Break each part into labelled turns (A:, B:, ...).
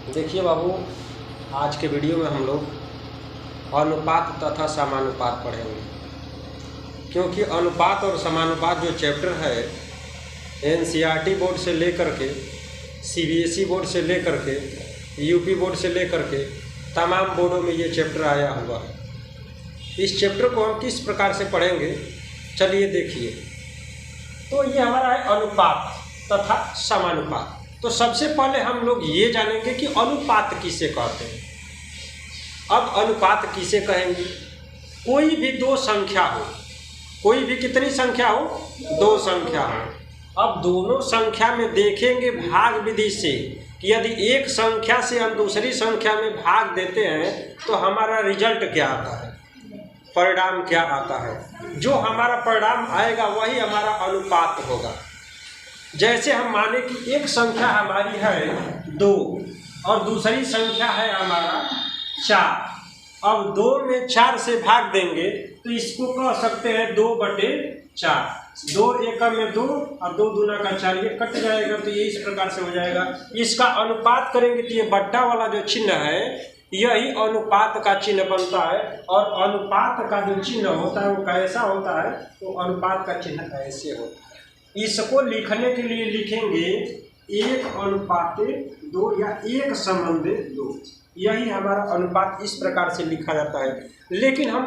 A: देखिए बाबू, आज के वीडियो में हम लोग अनुपात तथा समानुपात पढ़ेंगे, क्योंकि अनुपात और समानुपात जो चैप्टर है एनसीईआरटी बोर्ड से लेकर के सीबीएसई बोर्ड से लेकर के यूपी बोर्ड से लेकर के तमाम बोर्डों में ये चैप्टर आया हुआ है। इस चैप्टर को हम किस प्रकार से पढ़ेंगे, चलिए देखिए। तो ये हमारा है अनुपात तथा समानुपात। तो सबसे पहले हम लोग ये जानेंगे कि अनुपात किसे कहते हैं। अब अनुपात किसे कहेंगे? कोई भी दो संख्या हो, कोई भी कितनी संख्या हो, दो संख्या हो। अब दोनों संख्या में देखेंगे भाग विधि से कि यदि एक संख्या से हम दूसरी संख्या में भाग देते हैं तो हमारा रिजल्ट क्या आता है, परिणाम क्या आता है। जो हमारा परिणाम आएगा वही हमारा अनुपात होगा। जैसे हम माने कि एक संख्या हमारी है 2 और दूसरी संख्या है हमारा 4। अब 2 में 4 से भाग देंगे तो इसको कह सकते हैं 2/4। 2 एकम में 2 और 2 दूना का 4, ये कट जाएगा तो ये इस प्रकार से हो जाएगा। इसका अनुपात करेंगे तो ये बट्टा वाला जो चिन्ह है यही अनुपात का चिन्ह बनता है। और अनुपात का जो चिन्ह होता है वो कैसा होता है, तो अनुपात का चिन्ह ऐसे होता है। इसको लिखने के लिए लिखेंगे 1:2 या 1:2। यही हमारा अनुपात इस प्रकार से लिखा जाता है। लेकिन हम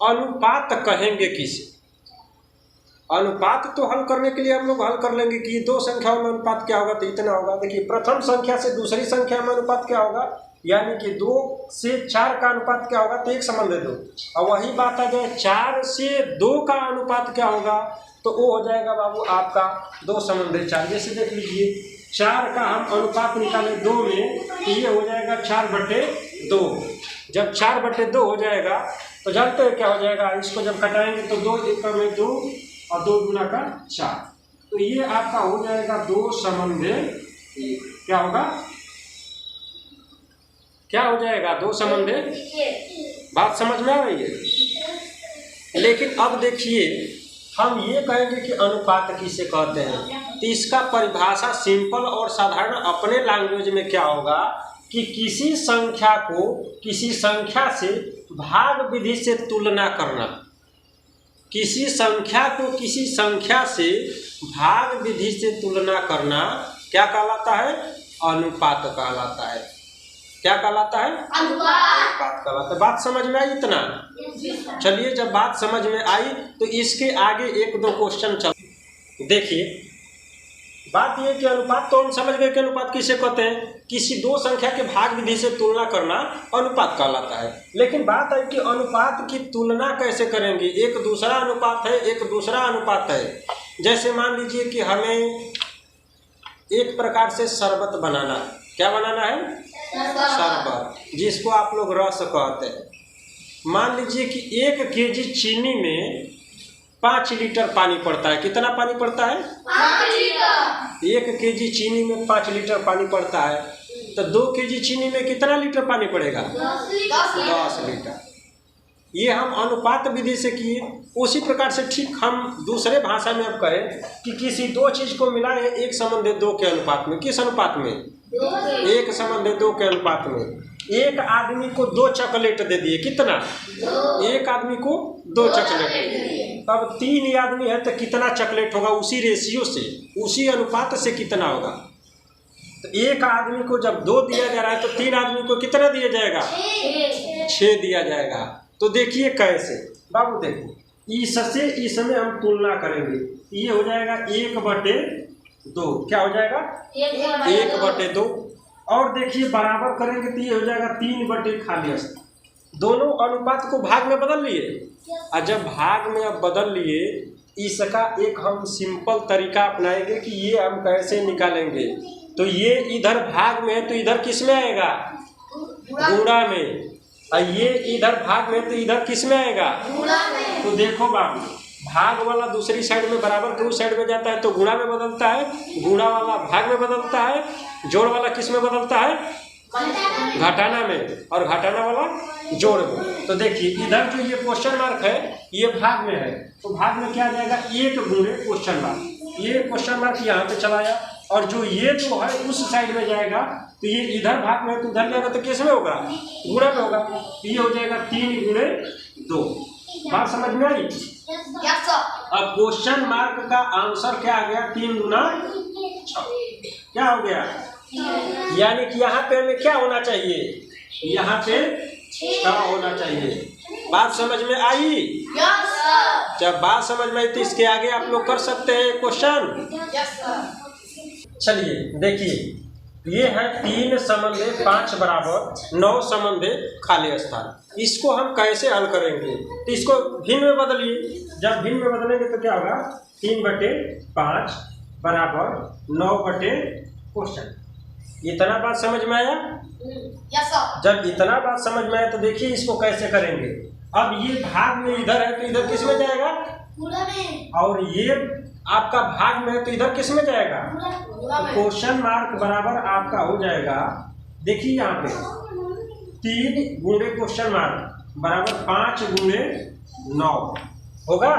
A: अनुपात कहेंगे किसे? अनुपात तो हल करने के लिए हम लोग हल कर लेंगे कि दो संख्याओं में अनुपात क्या होगा, तो इतना होगा। देखिए, प्रथम संख्या से दूसरी संख्या में अनुपात क्या होगा, यानी कि 2 से 4 का अनुपात क्या होगा, तो 1:2। और वही बात आ जाए 4 से 2 का अनुपात क्या होगा, तो वो हो जाएगा बाबू आपका 2:4। जैसे देख लीजिए, 4 का हम अनुपात निकाले 2 में तो ये हो जाएगा 4/2। जब 4/2 हो जाएगा तो जानते हैं क्या हो जाएगा, इसको जब कटाएंगे तो 2 एकम में 2 और 2 दूना का 4, तो ये आपका हो जाएगा 2:1। क्या होगा, क्या हो जाएगा, 2:1। बात समझ में आ रही है। लेकिन अब देखिए, हम ये कहेंगे कि अनुपात किसे कहते हैं, तो इसका परिभाषा सिंपल और साधारण अपने लैंग्वेज में क्या होगा कि किसी संख्या को किसी संख्या से भाग विधि से तुलना करना। किसी संख्या को किसी संख्या से भाग विधि से तुलना करना क्या कहलाता है, अनुपात कहलाता है। क्या कहलाता है, अनुपात कहलाता है। बात समझ में आई इतना? चलिए, जब बात समझ में आई तो इसके आगे 1-2 क्वेश्चन चल। देखिए, बात ये कि अनुपात तो हम समझ गए कि अनुपात किसे कहते हैं, किसी दो संख्या के भाग विधि से तुलना करना अनुपात कहलाता है। लेकिन बात है कि अनुपात की तुलना कैसे करेंगे। एक दूसरा अनुपात है, एक दूसरा अनुपात है। जैसे मान लीजिए कि हमें एक प्रकार से शरबत बनाना है। क्या बनाना है, शरबत, जिसको आप लोग रस कहते हैं। मान लीजिए कि 1 केजी चीनी में 5 लीटर पानी पड़ता है। कितना पानी पड़ता है, 5 लीटर। 1 केजी चीनी में 5 लीटर पानी पड़ता है, तो 2 केजी चीनी में कितना लीटर पानी पड़ेगा, 10 लीटर। ये हम अनुपात विधि से किए। उसी प्रकार से ठीक हम दूसरे भाषा में अब कहें कि किसी दो चीज को मिलाए 1:2 के अनुपात में। किस अनुपात में, 1:2 के अनुपात में। एक आदमी को 2 चॉकलेट दे दिए। कितना, एक आदमी को 2 चॉकलेट। अब 3 आदमी है तो कितना चॉकलेट होगा, उसी रेशियो से, उसी अनुपात से कितना होगा। तो एक आदमी को जब 2 दिया जा रहा है तो 3 आदमी को कितना दिया जाएगा, 6 दिया जाएगा। तो देखिए कैसे बाबू, देखो इससे इसमें हम तुलना करेंगे, ये हो जाएगा 1/2। क्या हो जाएगा, 1/2। और देखिए बराबर करेंगे तो ये हो जाएगा 3/खाली। दोनों अनुपात को भाग में बदल लिए, और जब भाग में अब बदल लिए, इसका एक हम सिंपल तरीका अपनाएंगे कि ये हम कैसे निकालेंगे। तो ये इधर भाग में है तो इधर किस में आएगा, गुणा में। और ये इधर भाग में तो इधर किस में आएगा, गुणा में। तो देखो बाबू, भाग वाला दूसरी साइड में बराबर के उस साइड में जाता है तो गुणा में बदलता है, गुणा वाला भाग में बदलता है, जोड़ वाला किस में बदलता है, घटाना में, और घटाना वाला जोड़ में। तो देखिए, इधर जो ये क्वेश्चन मार्क है ये भाग में है, तो भाग में क्या आ जाएगा, 1 गुणे क्वेश्चन मार्क। ये क्वेश्चन मार्क यहाँ पे चलाया और जो ये जो है उस साइड में जाएगा तो ये इधर भाग में तो उधर जाएगा तो किस में होगा, गुणा में होगा। ये हो जाएगा 3 गुणे 2। बात समझ में आई? अब क्वेश्चन मार्क का आंसर क्या आ गया, 3 गुना 6 क्या हो गया, यानी कि यहाँ पे हमें क्या होना चाहिए, यहाँ पे 6 होना चाहिए। बात समझ में आई? जब बात समझ में आई तो इसके आगे आप लोग कर सकते हैं क्वेश्चन। चलिए देखिए, ये है 3 समंदे 5 बराबर 9 समंदे खाली स्थान। इसको हम कैसे हल करेंगे, तो इसको भिन्न में बदलिए। जब भिन्न में बदलेंगे तो क्या होगा, 3/5 बराबर 9 क्वेश्चन। इतना बात समझ में आया? जब इतना बात समझ में आया तो देखिए इसको कैसे करेंगे। अब ये भाग में इधर है तो इधर किस में जाएगा, और ये आपका भाग में है तो इधर किस में जाएगा, तो क्वेश्चन मार्क बराबर आपका हो जाएगा। देखिए यहाँ पे 3 गुणे क्वेश्चन मार्क बराबर 5 गुणे 9 होगा।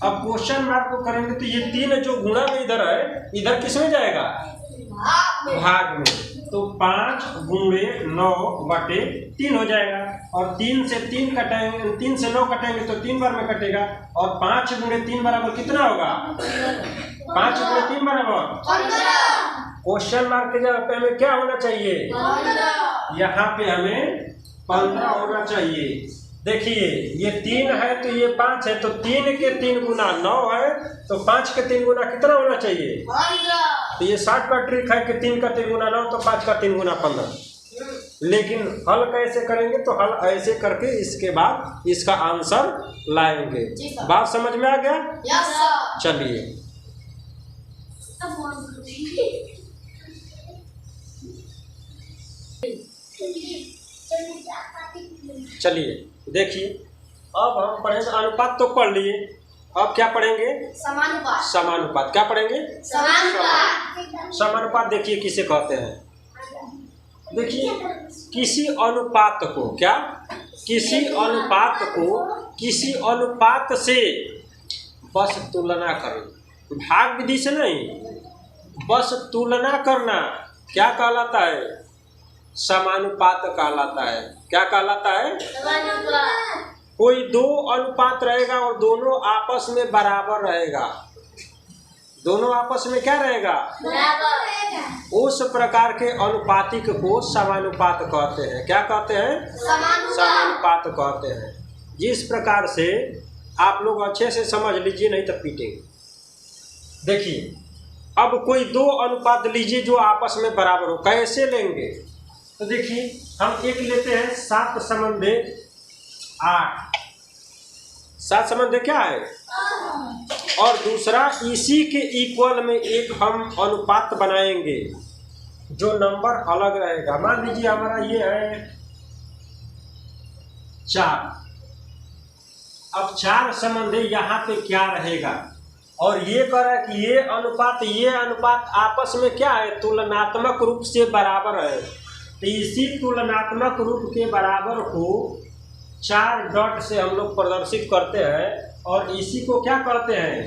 A: अब क्वेश्चन मार्क को करेंगे तो ये 3 जो गुणा में इधर है, इधर किस में जाएगा, भाग में। तो 5 गुणे 9/3 हो जाएगा। और 3 से 3 कटेंगे, 3 से 9 कटेंगे तो 3 बार में कटेगा। और 5 गुणे 3 बराबर कितना होगा, 5 गुणे 3 बराबर 15। क्वेश्चन मार्क के जगह पे हमें क्या होना चाहिए, यहाँ पे हमें 15 होना चाहिए। देखिए ये 3 है तो ये 5 है, तो 3 के 3 गुना 9 है, तो 5 के 3 गुना कितना होना चाहिए, तो ये 60 का ट्रिक है कि 3 का 3 गुना 9 तो 5 का 3 गुना 15। लेकिन हल कैसे करेंगे, तो हल ऐसे करके इसके बाद इसका आंसर लाएंगे। बात समझ में आ गया? चलिए चलिए देखिए, अब हम पढ़ेंगे अनुपात तो पढ़ लिए, अब क्या पढ़ेंगे, समानुपात। समानुपात क्या पढ़ेंगे, समानुपात देखिए किसे कहते हैं। देखिए किसी अनुपात को, क्या, किसी अनुपात को किसी अनुपात से बस तुलना करें, भाग विधि से नहीं, बस तुलना करना क्या कहलाता है, समानुपात कहलाता है। क्या कहलाता है, समानुपात। कोई 2 अनुपात रहेगा और दोनों आपस में बराबर रहेगा, दोनों आपस में क्या रहेगा, बराबर। उस प्रकार के अनुपातिक को समानुपात कहते हैं। क्या कहते हैं, समानुपात कहते हैं। जिस प्रकार से आप लोग अच्छे से समझ लीजिए, नहीं तो पीटेंगे। देखिए अब कोई 2 अनुपात लीजिए जो आपस में बराबर हो, कैसे लेंगे, तो देखिए हम एक लेते हैं 7 समंदे 8। 7 समंदे क्या है, और दूसरा इसी के इक्वल में एक हम अनुपात बनाएंगे जो नंबर अलग रहेगा। मान लीजिए हमारा ये है 4। अब 4 समंदे यहाँ पे क्या रहेगा, और ये कह रहा है कि ये अनुपात आपस में क्या है, तुलनात्मक रूप से बराबर है। तो इसी तुलनात्मक रूप के बराबर को 4 डॉट से हम लोग प्रदर्शित करते हैं, और इसी को क्या कहते हैं,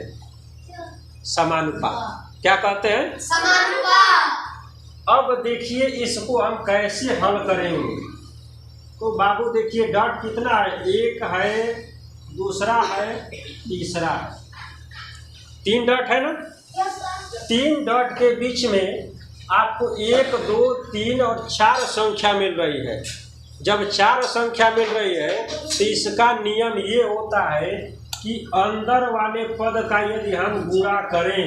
A: समानुपात। क्या कहते हैं, समानुपात। अब देखिए इसको हम कैसे हल करेंगे, तो बाबू देखिए डॉट कितना है, 1 है, दूसरा है, तीसरा है, 3 डॉट है ना। 3 डॉट के बीच में आपको 1, 2, 3 और 4 संख्या मिल रही है। जब 4 संख्या मिल रही है तो इसका नियम ये होता है कि अंदर वाले पद का यदि हम गुणा करें,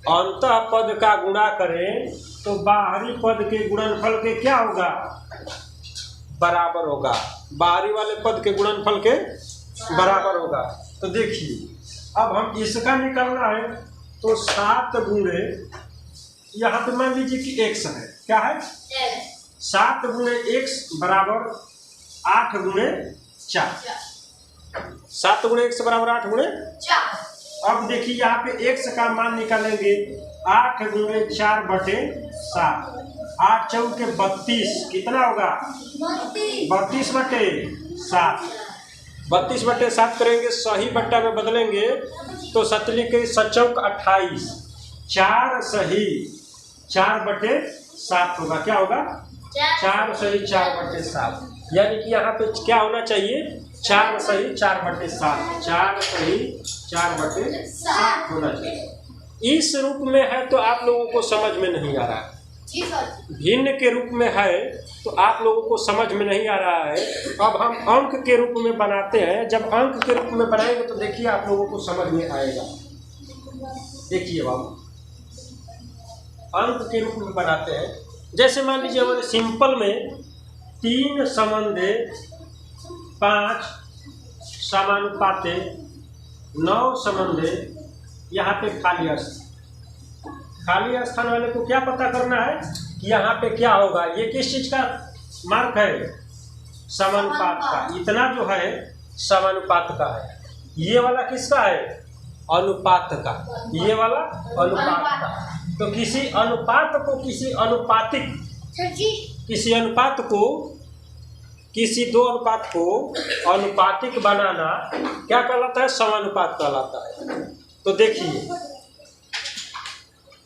A: अंतः पद का गुणा करें, तो बाहरी पद के गुणनफल के क्या होगा, बराबर होगा। बाहरी वाले पद के गुणनफल के बराबर होगा। तो देखिए अब हम इसका निकालना है, तो 7 गुणे, यहाँ पे मान लीजिए कि x है, क्या है, 7 गुणे x बराबर 8 गुणे 4। 7 गुणे x बराबर 8 गुणे 4। अब देखिए यहाँ पे x का मान निकालेंगे, 8 गुणे 4/7, 8 चौके 32, कितना होगा, 32/7। 32/7 करेंगे, सही बट्टा में बदलेंगे तो 7 लिखे 7 चौक 28, 4 सही 4/7 होगा। क्या होगा? 4 सही 4/7, यानी कि यहाँ पे क्या होना चाहिए? 4 सही 4/7, 4 सही 4/7 होना चाहिए। इस रूप में है तो आप लोगों को समझ में नहीं आ रहा है। भिन्न के रूप में है तो आप लोगों को समझ में नहीं आ रहा है। अब हम अंक के रूप में बनाते हैं। जब अंक के रूप में बनाएंगे तो देखिए आप लोगों को समझ में आएगा। देखिए बाबू, अंक के रूप में बनाते हैं। जैसे मान लीजिए हमारे सिंपल में 3 समंदे 5 समानुपाते 9 समंदे, यहाँ पे खाली स्थान वाले को क्या पता करना है कि यहाँ पे क्या होगा? ये किस चीज का मार्क है? समानुपात का। इतना जो है समानुपात का है। ये वाला किसका है? अनुपात का। ये वाला अनुपात का। तो किसी अनुपात को किसी दो अनुपात को अनुपातिक बनाना क्या कहलाता है? समानुपात कहलाता है। तो देखिए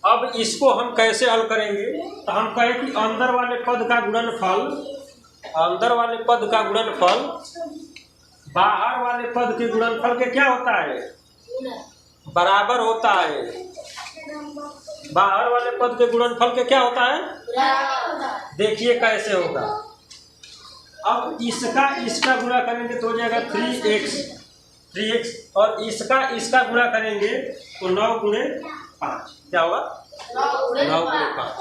A: अब इसको हम कैसे हल करेंगे? तो हम कहें कि अंदर वाले पद का गुणनफल बाहर वाले पद के गुणनफल के क्या होता है? बराबर होता है। बाहर वाले पद के गुणनफल के क्या होता है? देखिए कैसे होगा। अब इसका गुणा करेंगे तो हो जाएगा 3x, और इसका गुणा करेंगे तो 9 गुणे 5 क्या होगा? 9 गुणे 5।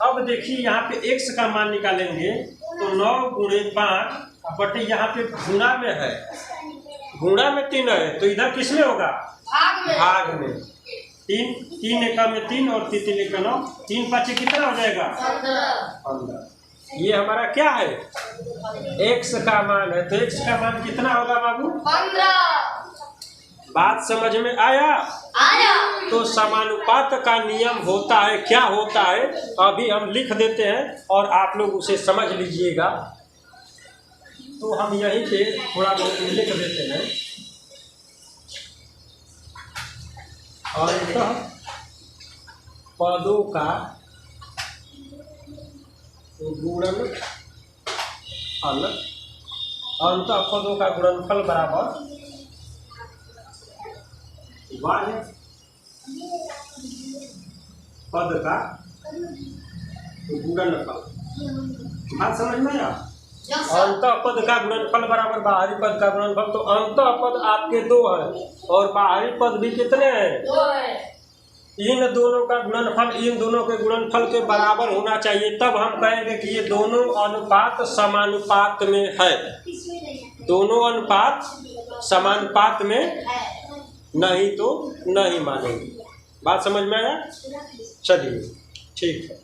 A: अब देखिए यहाँ पे x का मान निकालेंगे तो 9 गुणे 5 बटे यहाँ पे गुणा में है, गुणा में 3 है तो इधर किस में होगा? भाग में। 3 एकम में 3 और 3 एकम 9, 3 5 कितना हो जाएगा? 15। ये हमारा क्या है? x का मान है। तो x का मान कितना होगा बाबू? 15। बात समझ में आया? तो समानुपात का नियम होता है, क्या होता है अभी हम लिख देते हैं और आप लोग उसे समझ लीजिएगा। तो हम यहीं पे थोड़ा बहुत लिख देते हैं। और पदों का गुणनफल, अंतः पदों का गुणनफल बराबर पद का गुणनफल। बात समझ में आया? अंतः पद का गुणनफल बराबर बाहरी पद का गुणनफल। तो अंतः पद आपके 2 है और बाहरी पद भी कितने हैं? 2 है। इन दोनों का गुणनफल इन दोनों के गुणनफल के बराबर होना चाहिए, तब हम कहेंगे कि ये दोनों अनुपात समानुपात में है। दोनों अनुपात समानुपात में, नहीं तो नहीं मानेंगे। बात समझ में आया? चलिए ठीक है।